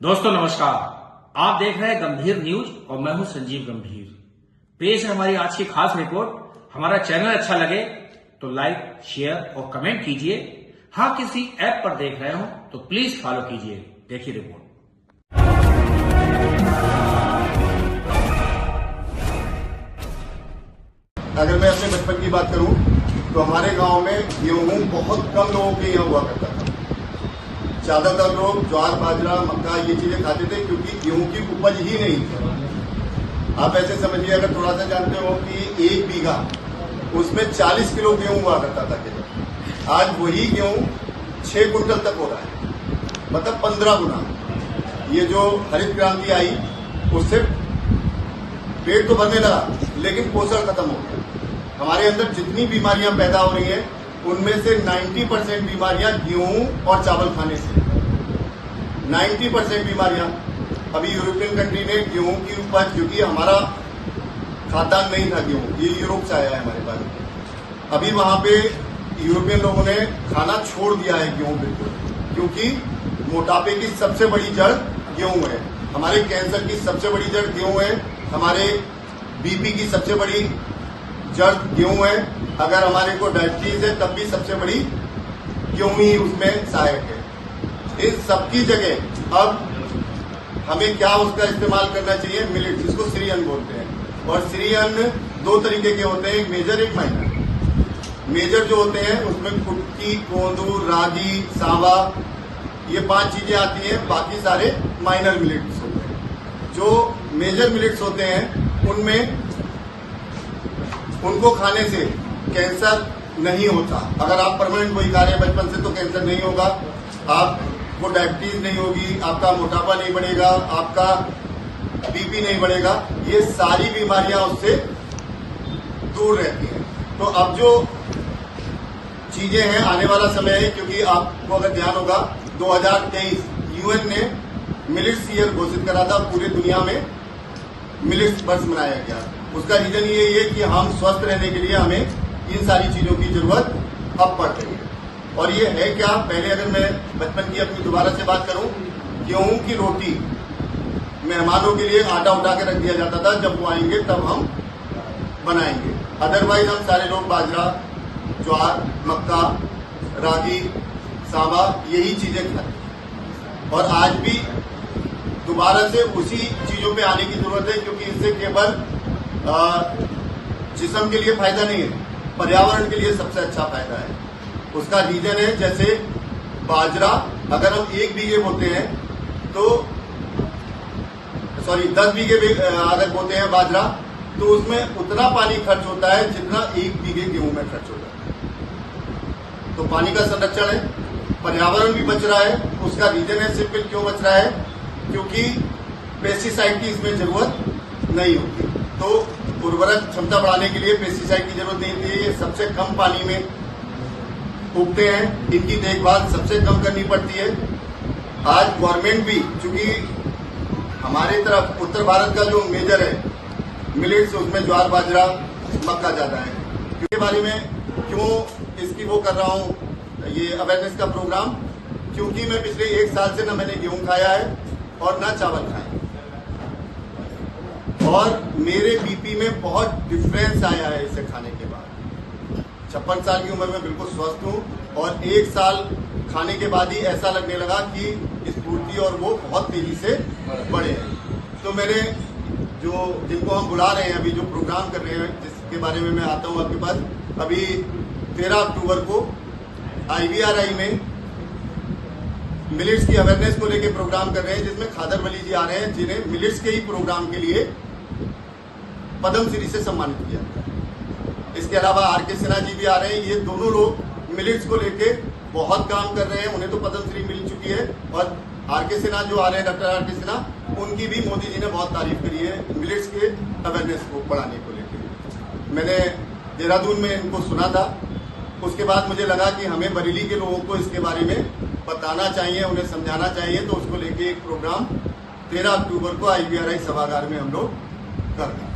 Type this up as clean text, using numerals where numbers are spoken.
दोस्तों नमस्कार, आप देख रहे हैं गंभीर न्यूज और मैं हूं संजीव गंभीर। पेश है हमारी आज की खास रिपोर्ट। हमारा चैनल अच्छा लगे तो लाइक, शेयर और कमेंट कीजिए। हाँ, किसी ऐप पर देख रहे हो तो प्लीज फॉलो कीजिए। देखिए रिपोर्ट। अगर मैं अपने बचपन की बात करूं तो हमारे गांव में गेहूं बहुत कम लोगों के यहाँ हुआ करता था। ज्यादातर लोग ज्वार, बाजरा, मक्का ये चीजें खाते थे क्योंकि गेहूं की उपज ही नहीं थी। आप ऐसे समझिए, अगर थोड़ा सा जानते हो कि 1 बीघा उसमें 40 किलो गेहूं हुआ करता था केवल। आज वही गेहूं 6 कुंटल तक हो रहा है, मतलब 15 गुना। ये जो हरित क्रांति आई उससे पेट तो भरने लगा लेकिन पोषण खत्म हो गया। हमारे अंदर जितनी बीमारियां पैदा हो रही हैं उनमें से 90% बीमारियां गेहूं और चावल खाने से। 90% बीमारियां। अभी यूरोपियन कंट्री ने गेहूं की उपज, क्योंकि हमारा खाद्यान्न नहीं था गेहूं, ये यूरोप से आया है हमारे पास। अभी वहां पे यूरोपियन लोगों ने खाना छोड़ दिया है गेहूं बिल्कुल, क्योंकि मोटापे की सबसे बड़ी जड़ गेहूं है। हमारे कैंसर की सबसे बड़ी जड़ गेहूं है। हमारे बीपी की सबसे बड़ी जड़ गेहूं है। अगर हमारे को डायबिटीज है तब भी सबसे बड़ी गेहूं ही उसमें सहायक है। इन सबकी जगह अब हमें क्या उसका इस्तेमाल करना चाहिए? मिलेट, जिसको श्रीअन्न बोलते हैं। और श्रीअन्न 2 तरीके के होते हैं, एक मेजर एक माइनर। मेजर जो होते हैं उसमें कुटकी, कोंदू, रागी, सांवा, ये 5 चीजें आती हैं। बाकी सारे माइनर मिलेट्स होते हैं। जो मेजर मिलेट्स होते हैं उनमें उनको खाने से कैंसर नहीं होता। अगर आप परमानेंट वही खा रहे हैं बचपन से तो कैंसर नहीं होगा, आपको डायबिटीज नहीं होगी, आपका मोटापा नहीं बढ़ेगा, आपका बीपी नहीं बढ़ेगा। ये सारी बीमारियां उससे दूर रहती हैं। तो अब जो चीजें हैं, आने वाला समय है, क्योंकि आपको अगर ध्यान होगा 2023 यूएन ने मिलेट्स ईयर घोषित करा था। पूरी दुनिया में मिलेट्स वर्ष मनाया गया। उसका रीजन ये है कि हम स्वस्थ रहने के लिए हमें इन सारी चीजों की जरूरत अब पड़ रही है। और ये है क्या? पहले अगर मैं बचपन की अपनी दोबारा से बात करूं, गेहूं की रोटी मेहमानों के लिए आटा उठा के रख दिया जाता था, जब वो आएंगे तब हम बनाएंगे। अदरवाइज हम सारे लोग बाजरा, ज्वार, मक्का, रागी, सांवा यही चीजें खाते। और आज भी दोबारा से उसी चीजों पे आने की जरूरत है, क्योंकि इससे केवल जिस्म के लिए फायदा नहीं है, पर्यावरण के लिए सबसे अच्छा फायदा है। उसका रीजन है, जैसे बाजरा अगर हम 1 बीघे बोते हैं तो 10 बीघे अगर बोते हैं बाजरा तो उसमें उतना पानी खर्च होता है जितना 1 बीघे गेहूं में खर्च होता है। तो पानी का संरक्षण है, पर्यावरण भी बच रहा है। उसका रीजन है सिंपल, क्यों बच रहा है? क्योंकि पेस्टिसाइड की इसमें जरूरत नहीं होती। तो उर्वरक क्षमता बढ़ाने के लिए पेस्टिसाइड की जरूरत नहीं होती। ये सबसे कम पानी में उगते हैं, इनकी देखभाल सबसे कम करनी पड़ती है। आज गवर्नमेंट भी, चूंकि हमारे तरफ उत्तर भारत का जो मेजर है मिलेट्स, उसमें ज्वार, बाजरा, मक्का ज्यादा है। इसके बारे में क्यों इसकी वो कर रहा हूँ, ये अवेयरनेस का प्रोग्राम, क्योंकि मैं पिछले 1 साल से न मैंने गेहूं खाया है और न चावल खाए, और मेरे बीपी में बहुत डिफरेंस आया है इसे खाने के बाद। 56 साल की उम्र में बिल्कुल स्वस्थ हूँ, और 1 साल खाने के बाद ही ऐसा लगने लगा कि स्फूर्ति और वो बहुत तेजी से बढ़े हैं। तो मैंने जिनको हम बुला रहे हैं, अभी जो प्रोग्राम कर रहे हैं, जिसके बारे में मैं आता हूँ आपके पास, अभी 13 अक्टूबर को IVRI में मिलेट्स की अवेयरनेस को लेकर प्रोग्राम कर रहे हैं, जिसमें खादर वली जी आ रहे हैं, जिन्हें मिलेट्स के ही प्रोग्राम के लिए पद्म श्री से सम्मानित किया गया। इसके अलावा RK सिन्हा जी भी आ रहे हैं। ये दोनों लोग मिलेट्स को लेके बहुत काम कर रहे हैं। उन्हें तो पद्म श्री मिल चुकी है, और RK सिन्हा जो आ रहे हैं, डॉक्टर RK सिन्हा, उनकी भी मोदी जी ने बहुत तारीफ करी है मिलेट्स के अवेयरनेस को बढ़ाने को लेकर। मैंने देहरादून में इनको सुना था, उसके बाद मुझे लगा कि हमें बरेली के लोगों को इसके बारे में बताना चाहिए, उन्हें समझाना चाहिए। तो उसको लेके एक प्रोग्राम 13 अक्टूबर को IVRI सभागार में हम लोग कर रहे हैं।